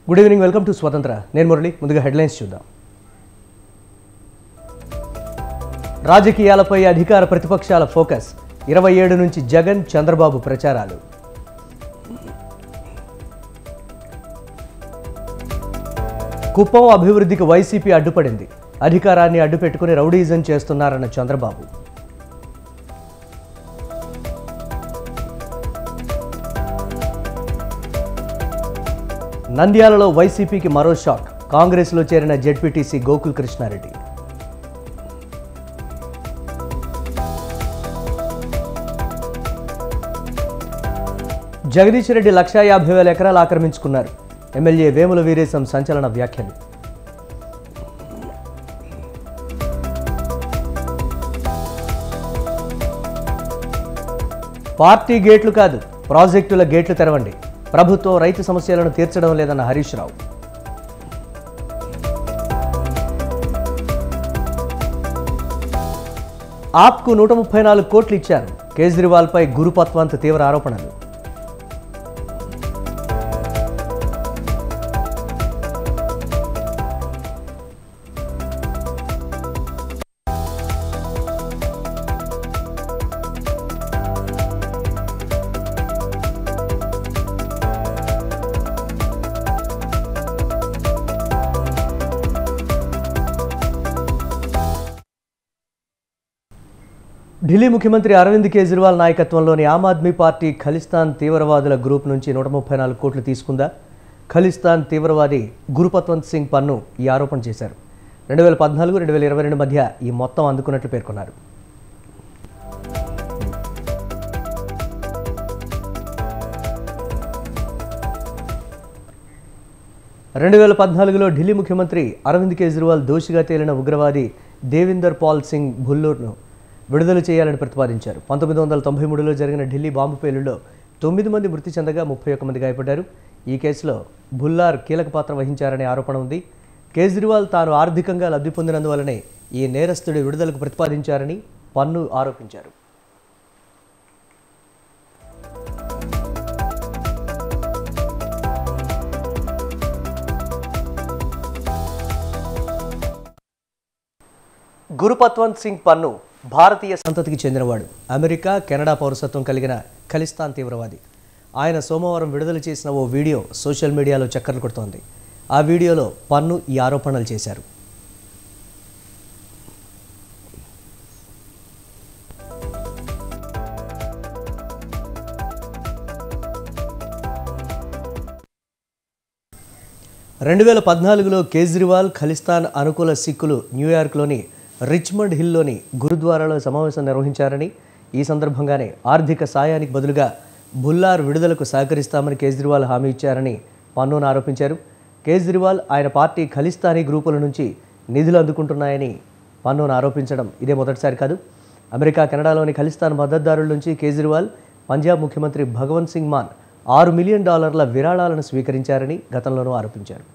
Good evening, welcome to స్వతంత్ర. నేను మురళి. ముందుగా హెడ్లైన్స్ చూద్దాం. రాజకీయాలపై అధికార ప్రతిపక్షాల ఫోకస్. 27 నుంచి జగన్, చంద్రబాబు ప్రచారాలు. కుప్పం అభివృద్ధికి వైసీపీ అడ్డుపడింది. అధికారాన్ని అడ్డుపెట్టుకుని రౌడీజం చేస్తున్నారన్న చంద్రబాబు. నంద్యాలలో వైసీపీకి మరో షాక్. కాంగ్రెస్లో చేరిన జెడ్పీటీసీ గోకుల్ కృష్ణారెడ్డి. జగదీష్ రెడ్డి 1,50,000 ఎకరాలు ఆక్రమించుకున్నారు. ఎమ్మెల్యే వేముల వీరేశం సంచలన వ్యాఖ్యలు. పార్టీ గేట్లు కాదు, ప్రాజెక్టుల గేట్లు తెరవండి. ప్రభుత్వం రైతు సమస్యలను తీర్చడం లేదన్న హరీష్ రావు. ఆప్కు 134 కోట్లు ఇచ్చారు. కేజ్రీవాల్పై గురుపత్వంత్ తీవ్ర ఆరోపణలు. ఢిల్లీ ముఖ్యమంత్రి అరవింద్ కేజ్రీవాల్ నాయకత్వంలోని ఆమ్ ఆద్మీ పార్టీ ఖలిస్తాన్ తీవ్రవాదుల గ్రూప్ నుంచి 134 కోట్లు తీసుకుందా? ఖలిస్తాన్ తీవ్రవాది గురుపత్వంత్ సింగ్ పన్ను ఈ ఆరోపణ చేశారు. 2014-2022 మధ్య ఈ మొత్తం అందుకున్నట్లు పేర్కొన్నారు. రెండు 2014లో ఢిల్లీ ముఖ్యమంత్రి అరవింద్ కేజ్రీవాల్ దోషిగా తేలిన ఉగ్రవాది దేవిందర్ పాల్ సింగ్ భుల్లూర్ను విడుదల చేయాలని ప్రతిపాదించారు. 1993లో జరిగిన ఢిల్లీ బాంబు పేలుళ్లో 9 మంది మృతి చెందగా 31 మంది గాయపడ్డారు. ఈ కేసులో భుల్లార్ కీలక పాత్ర వహించారనే ఆరోపణ ఉంది. కేజ్రీవాల్ తాను ఆర్థికంగా లబ్ధి పొందినందువల్లనే ఈ నేరస్తుడి విడుదలకు ప్రతిపాదించారని పన్ను ఆరోపించారు. గురుపత్వంత్ సింగ్ పన్ను భారతీయ సంతతికి చెందినవాడు. అమెరికా, కెనడా పౌరసత్వం కలిగిన ఖలిస్తాన్ తీవ్రవాది. ఆయన సోమవారం విడుదల చేసిన ఓ వీడియో సోషల్ మీడియాలో చక్కర్లు కొడుతోంది. ఆ వీడియోలో పన్ను ఈ ఆరోపణలు చేశారు. రెండు 2014లో కేజ్రీవాల్, ఖలిస్తాన్ అనుకూల సిక్కులు న్యూయార్క్లోని రిచ్మండ్ హిల్లోని గురుద్వారాలో సమావేశం నిర్వహించారని, ఈ సందర్భంగానే ఆర్థిక సాయానికి బదులుగా భుల్లార్ విడుదలకు సహకరిస్తామని కేజ్రీవాల్ హామీ ఇచ్చారని పన్నును ఆరోపించారు. కేజ్రీవాల్, ఆయన పార్టీ ఖలిస్తానీ గ్రూపుల నుంచి నిధులు అందుకుంటున్నాయని పన్నును ఆరోపించడం ఇదే మొదటిసారి కాదు. అమెరికా, కెనడాలోని ఖలిస్తాన్ మద్దతుదారుల నుంచి కేజ్రీవాల్, పంజాబ్ ముఖ్యమంత్రి భగవంత్ సింగ్ మాన్ $6 మిలియన్ విరాళాలను స్వీకరించారని గతంలోనూ ఆరోపించారు.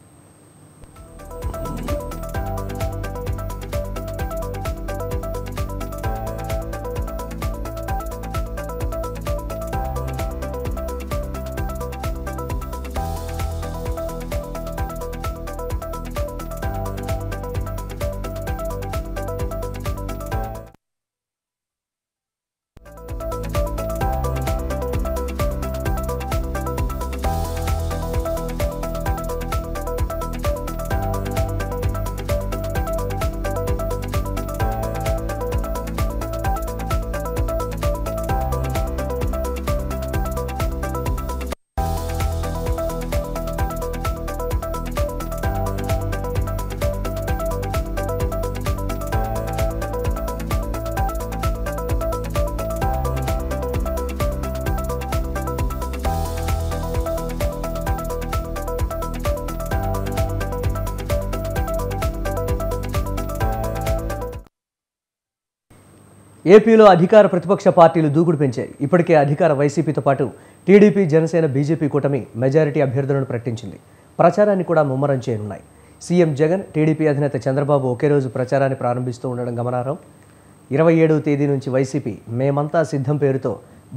ఏపీలో అధికార ప్రతిపక్ష పార్టీలు దూకుడు పెంచాయి. ఇప్పటికే అధికార వైసీపీతో పాటు టీడీపీ, జనసేన, బీజేపీ కూటమి మెజారిటీ అభ్యర్థులను ప్రకటించింది. ప్రచారాన్ని కూడా ముమ్మరం చేయనున్నాయి. సీఎం జగన్, టీడీపీ అధినేత చంద్రబాబు ఒకే రోజు ప్రచారాన్ని ప్రారంభిస్తూ ఉండడం గమనార్హం. 27వ తేదీ నుంచి వైసీపీ మేమంతా సిద్ధం పేరుతో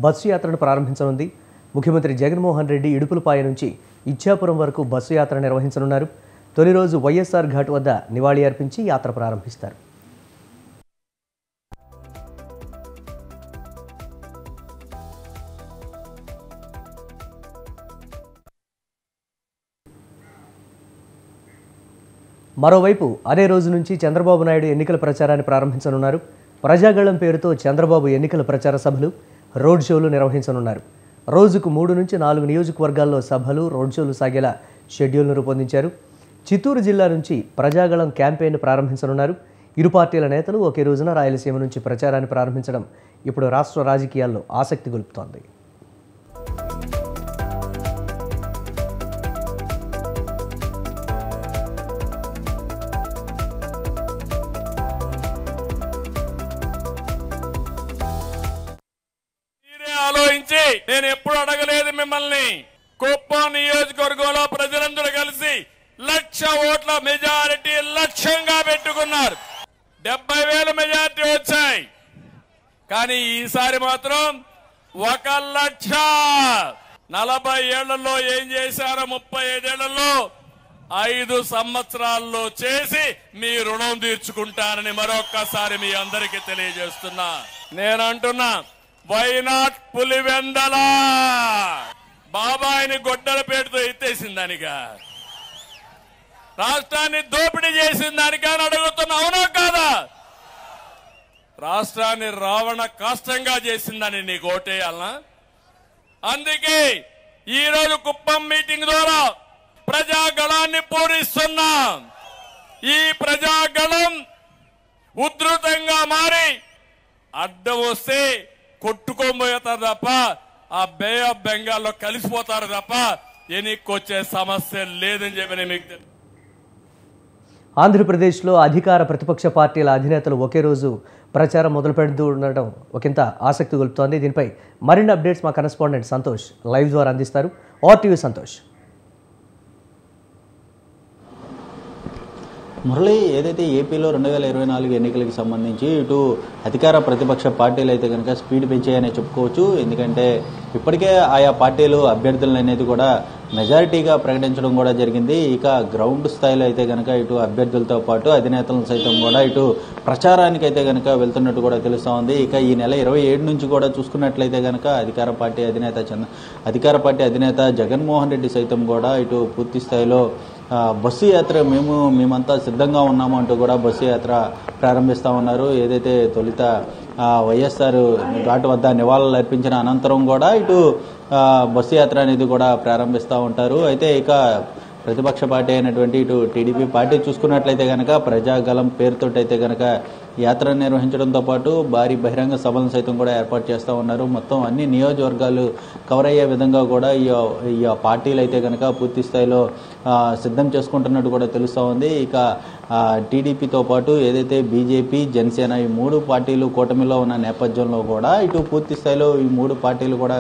బస్సు యాత్రను ప్రారంభించనుంది. ముఖ్యమంత్రి జగన్మోహన్ రెడ్డి ఇడుపులపాయ నుంచి ఇచ్చాపురం వరకు బస్సు యాత్ర నిర్వహించనున్నారు. తొలి రోజు వైఎస్ఆర్ ఘాట్ వద్ద నివాళి అర్పించి యాత్ర ప్రారంభిస్తారు. మరోవైపు అదే రోజు నుంచి చంద్రబాబు నాయుడు ఎన్నికల ప్రచారాన్ని ప్రారంభించనున్నారు. ప్రజాగళం పేరుతో చంద్రబాబు ఎన్నికల ప్రచార సభలు, రోడ్ షోలు నిర్వహించనున్నారు. రోజుకు 3 నుంచి 4 నియోజకవర్గాల్లో సభలు, రోడ్ షోలు సాగేలా షెడ్యూల్ను రూపొందించారు. చిత్తూరు జిల్లా నుంచి ప్రజాగళం క్యాంపెయిన్ ప్రారంభించనున్నారు. ఇరు పార్టీల నేతలు ఒకే రోజున రాయలసీమ నుంచి ప్రచారాన్ని ప్రారంభించడం ఇప్పుడు రాష్ట్ర రాజకీయాల్లో ఆసక్తి గొలుపుతోంది. ఆలోచించి నేను ఎప్పుడు అడగలేదు మిమ్మల్ని. కుప్పం నియోజకవర్గంలో ప్రజలందరూ కలిసి 1,00,000 ఓట్ల మెజారిటీ లక్ష్యంగా పెట్టుకున్నారు. 70,000 మెజారిటీ వచ్చాయి. కానీ ఈసారి మాత్రం 1,40,000 ఏళ్లలో ఏం చేశారో 35 ఏళ్లలో 5 సంవత్సరాల్లో చేసి మీ రుణం తీర్చుకుంటానని మరొక్కసారి మీ అందరికీ తెలియజేస్తున్నా. నేనంటున్నా, వైనాట్ పులివెందల బాబాయిని గొడ్డల పేరుతో ఎత్తేసిందానిగా, రాష్ట్రాన్ని దోపిడీ చేసిందానిగా అని అడుగుతున్నా. అవునా కాదా? రాష్ట్రాన్ని రావణ కాష్టంగా చేసిందని నీకు ఓటేయాలనా? అందుకే ఈ రోజు కుప్పం మీటింగ్ ద్వారా ప్రజాగళాన్ని పూరిస్తున్నాం. ఈ ప్రజాగళం ఉధృతంగా మారి అడ్డం వస్తే కొట్టుకోబోతారు తప్ప ఆ బే ఆఫ్ బెంగాల్లో కలిసిపోతారు తప్ప ఎన్నికొచ్చే సమస్య లేదని చెప్పి మీకు. ఆంధ్రప్రదేశ్లో అధికార ప్రతిపక్ష పార్టీల అధినేతలు ఒకే రోజు ప్రచారం మొదలు పెడుతూ ఉండడం ఒకంత ఆసక్తి గొలుపుతోంది. దీనిపై మరిన్ని అప్డేట్స్ మా కరెస్పాండెంట్ సంతోష్ లైవ్ ద్వారా అందిస్తారు. ఓటీవీ సంతోష్. మురళి, ఏదైతే ఏపీలో 2024 ఎన్నికలకు సంబంధించి ఇటు అధికార ప్రతిపక్ష పార్టీలు అయితే కనుక స్పీడ్ పెంచాయనే చెప్పుకోవచ్చు. ఎందుకంటే ఇప్పటికే ఆయా పార్టీలు అభ్యర్థులను అనేది కూడా మెజారిటీగా ప్రకటించడం కూడా జరిగింది. ఇక గ్రౌండ్ స్థాయిలో అయితే కనుక ఇటు అభ్యర్థులతో పాటు అధినేతలను సైతం కూడా ఇటు ప్రచారానికి అయితే కనుక వెళ్తున్నట్టు కూడా తెలుస్తూ ఉంది. ఇక ఈ నెల 27 నుంచి కూడా చూసుకున్నట్లయితే కనుక అధికార పార్టీ అధినేత జగన్మోహన్ రెడ్డి సైతం కూడా ఇటు పూర్తి స్థాయిలో బస్సు యాత్ర మేమంతా సిద్ధంగా ఉన్నాము అంటూ కూడా బస్సు యాత్ర ప్రారంభిస్తా ఉన్నారు. ఏదైతే తొలుత వైఎస్ఆర్ ఘాట్ వద్ద నివాళులు అర్పించిన అనంతరం కూడా ఇటు బస్సు యాత్ర అనేది కూడా ప్రారంభిస్తూ ఉంటారు. అయితే ఇక ప్రతిపక్ష పార్టీ అయినటువంటి ఇటు టీడీపీ పార్టీ చూసుకున్నట్లయితే కనుక ప్రజాగళం పేరుతో అయితే కనుక యాత్ర నిర్వహించడంతో పాటు భారీ బహిరంగ సభలను సైతం కూడా ఏర్పాటు చేస్తూ ఉన్నారు. మొత్తం అన్ని నియోజకవర్గాలు కవర్ అయ్యే విధంగా కూడా ఈ పార్టీలు అయితే కనుక పూర్తి స్థాయిలో సిద్ధం చేసుకుంటున్నట్టు కూడా తెలుస్తూ ఉంది. ఇక టీడీపీతో పాటు ఏదైతే బీజేపీ, జనసేన ఈ 3 పార్టీలు కూటమిలో ఉన్న నేపథ్యంలో కూడా ఇటు పూర్తి స్థాయిలో ఈ 3 పార్టీలు కూడా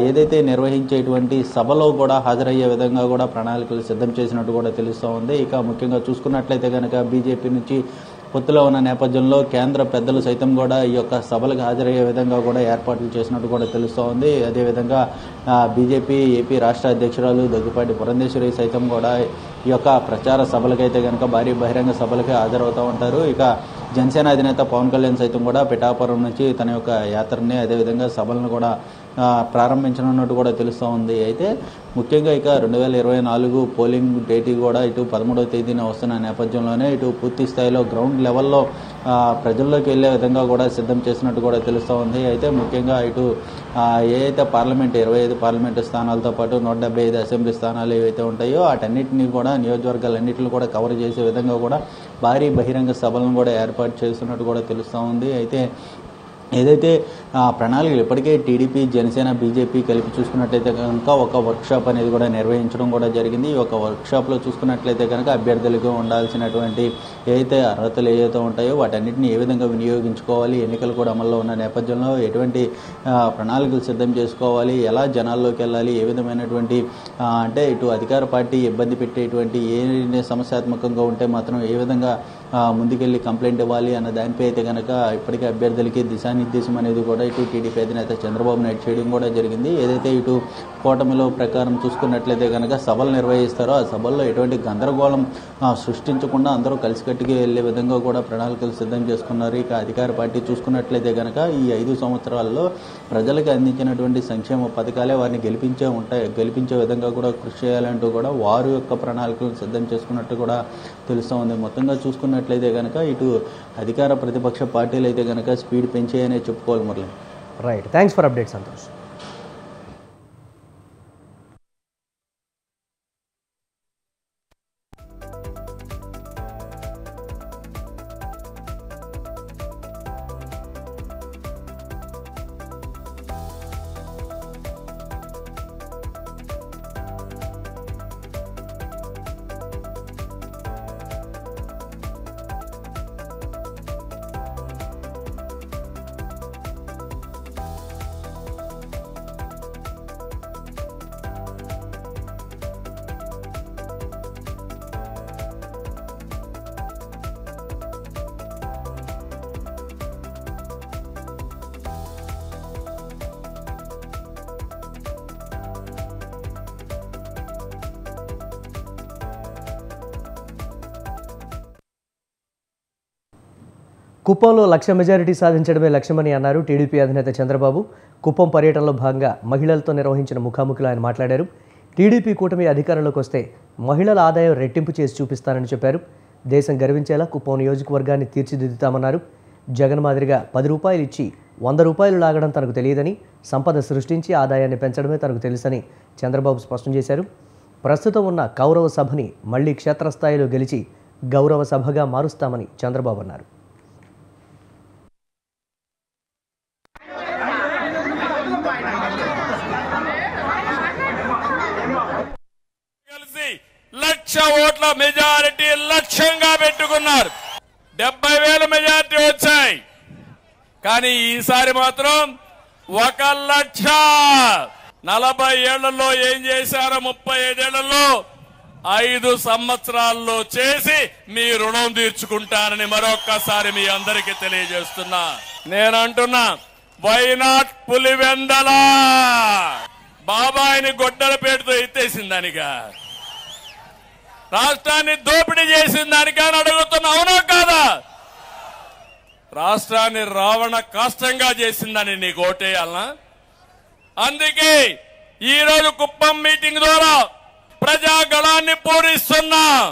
ఏదైతే నిర్వహించేటువంటి సభలో కూడా హాజరయ్యే విధంగా కూడా ప్రణాళికలు సిద్ధం చేసినట్టు కూడా తెలుస్తూ ఉంది. ఇక ముఖ్యంగా చూసుకున్నట్లయితే కనుక బీజేపీ నుంచి పొత్తులో ఉన్న నేపథ్యంలో కేంద్ర పెద్దలు సైతం కూడా ఈ యొక్క సభలకు హాజరయ్యే విధంగా కూడా ఏర్పాట్లు చేసినట్టు కూడా తెలుస్తూ ఉంది. అదేవిధంగా బీజేపీ ఏపీ రాష్ట్ర అధ్యక్షురాలు దగ్గుపాటి పురంధేశ్వరి సైతం కూడా ఈ యొక్క ప్రచార సభలకైతే కనుక భారీ బహిరంగ సభలకి హాజరవుతూ ఉంటారు. ఇక జనసేన అధినేత పవన్ కళ్యాణ్ సైతం కూడా పిఠాపురం నుంచి తన యొక్క యాత్రని అదేవిధంగా సభలను కూడా ప్రారంభించనున్నట్టు కూడా తెలుస్తూ ఉంది. అయితే ముఖ్యంగా ఇక 2024 పోలింగ్ డేట్ కూడా ఇటు 13వ తేదీన వస్తున్న నేపథ్యంలోనే ఇటు పూర్తి స్థాయిలో గ్రౌండ్ లెవెల్లో ప్రజల్లోకి వెళ్లే విధంగా కూడా సిద్ధం చేసినట్టు కూడా తెలుస్తూ ఉంది. అయితే ముఖ్యంగా ఇటు ఏదైతే 25 పార్లమెంటు స్థానాలతో పాటు 175 అసెంబ్లీ స్థానాలు ఏవైతే ఉంటాయో వాటన్నిటిని కూడా నియోజకవర్గాలన్నింటిని కూడా కవర్ చేసే విధంగా కూడా భారీ బహిరంగ సభలను కూడా ఏర్పాటు చేస్తున్నట్టు కూడా తెలుస్తూ ఉంది. అయితే ఏదైతే ప్రణాళికలు ఇప్పటికే టీడీపీ, జనసేన, బీజేపీ కలిపి చూసుకున్నట్లయితే కనుక ఒక వర్క్షాప్ అనేది కూడా నిర్వహించడం కూడా జరిగింది. ఈ ఒక వర్క్షాప్లో చూసుకున్నట్లయితే కనుక అభ్యర్థులకు ఉండాల్సినటువంటి ఏదైతే అర్హతలు ఏవైతే ఉంటాయో వాటన్నిటిని ఏ విధంగా వినియోగించుకోవాలి, ఎన్నికలు కూడా అమల్లో ఉన్న నేపథ్యంలో ఎటువంటి ప్రణాళికలు సిద్ధం చేసుకోవాలి, ఎలా జనాల్లోకి వెళ్ళాలి, ఏ విధమైనటువంటి అంటే ఇటు అధికార పార్టీ ఇబ్బంది పెట్టేటువంటి ఏ సమస్యాత్మకంగా ఉంటే మాత్రం ఏ విధంగా ముందుకెళ్లి కంప్లైంట్ ఇవ్వాలి అన్న దానిపై అయితే కనుక ఇప్పటికే అభ్యర్థులకి దిశానిర్దేశం అనేది కూడా కూడా ఇటు టీడీపీ అధినేత చంద్రబాబు నాయుడు చేయడం కూడా జరిగింది. ఏదైతే ఇటు కూటమిలో ప్రకారం చూసుకున్నట్లయితే కనుక సభలు నిర్వహిస్తారో ఆ సభల్లో ఎటువంటి గందరగోళం సృష్టించకుండా అందరూ కలిసికట్టుగా వెళ్లే విధంగా కూడా ప్రణాళికలు సిద్ధం చేసుకున్నారు. ఇక అధికార పార్టీ చూసుకున్నట్లయితే కనుక ఈ 5 సంవత్సరాల్లో ప్రజలకు అందించినటువంటి సంక్షేమ పథకాలే వారిని గెలిపించే విధంగా కూడా కృషి చేయాలంటూ కూడా వారి యొక్క ప్రణాళికలను సిద్ధం చేసుకున్నట్టు కూడా తెలుస్తూ ఉంది. మొత్తంగా చూసుకున్నట్లయితే కనుక ఇటు అధికార ప్రతిపక్ష పార్టీలు అయితే కనుక స్పీడ్ పెంచాయనే చెప్పుకోవాలి. Murali, right, thanks for update Santosh. కుప్పంలో 1,00,000 మెజారిటీ సాధించడమే లక్ష్యమని అన్నారు టీడీపీ అధినేత చంద్రబాబు. కుప్పం పర్యటనలో భాగంగా మహిళలతో నిర్వహించిన ముఖాముఖిలో ఆయన మాట్లాడారు. టీడీపీ కూటమి అధికారంలోకి వస్తే మహిళల ఆదాయం రెట్టింపు చేసి చూపిస్తానని చెప్పారు. దేశం గర్వించేలా కుప్పం నియోజకవర్గాన్ని తీర్చిదిద్దుతామన్నారు. జగన్ మాదిరిగా 10 రూపాయలు ఇచ్చి 100 రూపాయలు లాగడం తనకు తెలియదని, సంపద సృష్టించి ఆదాయాన్ని పెంచడమే తనకు తెలుసని చంద్రబాబు స్పష్టం చేశారు. ప్రస్తుతం ఉన్న కౌరవ సభని మళ్లీ క్షేత్రస్థాయిలో గెలిచి గౌరవ సభగా మారుస్తామని చంద్రబాబు అన్నారు. లక్ష ఓట్ల మెజారిటీ లక్ష్యంగా పెట్టుకున్నారు. 70,000 మెజారిటీ వచ్చాయి. కానీ ఈసారి మాత్రం 1,40,000 ఏళ్లలో ఏం చేశారో 35 ఏళ్లలో 5 సంవత్సరాల్లో చేసి మీ రుణం తీర్చుకుంటానని మరొక్కసారి మీ అందరికీ తెలియజేస్తున్నా. నేనంటున్నా, వైనాట్ పులివెందల బాబాయిని గొడ్డల పేరుతో ఎత్తేసిందానిగా, రాష్ట్రాన్ని దోపిడీ చేసిన దానికని అడుగుతున్నా, అవునా కాదా? రాష్ట్రాన్ని రావణ కాష్టంగా చేసిందని నీకు ఓటేయాలనా? అందుకే ఈ రోజు కుప్పం మీటింగ్ ద్వారా ప్రజాగళాన్ని పూరిస్తున్నాం.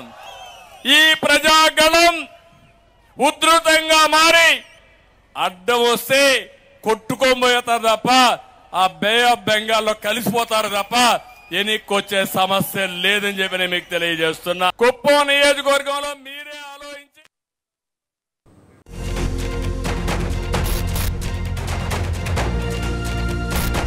ఈ ప్రజాగళం ఉధృతంగా మారి అడ్డం వస్తే కొట్టుకోబోతారు తప్ప, ఆ బే ఆఫ్ బెంగాల్లో కలిసిపోతారు తప్ప ఎన్నికొచ్చే సమస్య లేదని చెప్పి నేను మీకు తెలియజేస్తున్నా. కుప్పం నియోజకవర్గంలో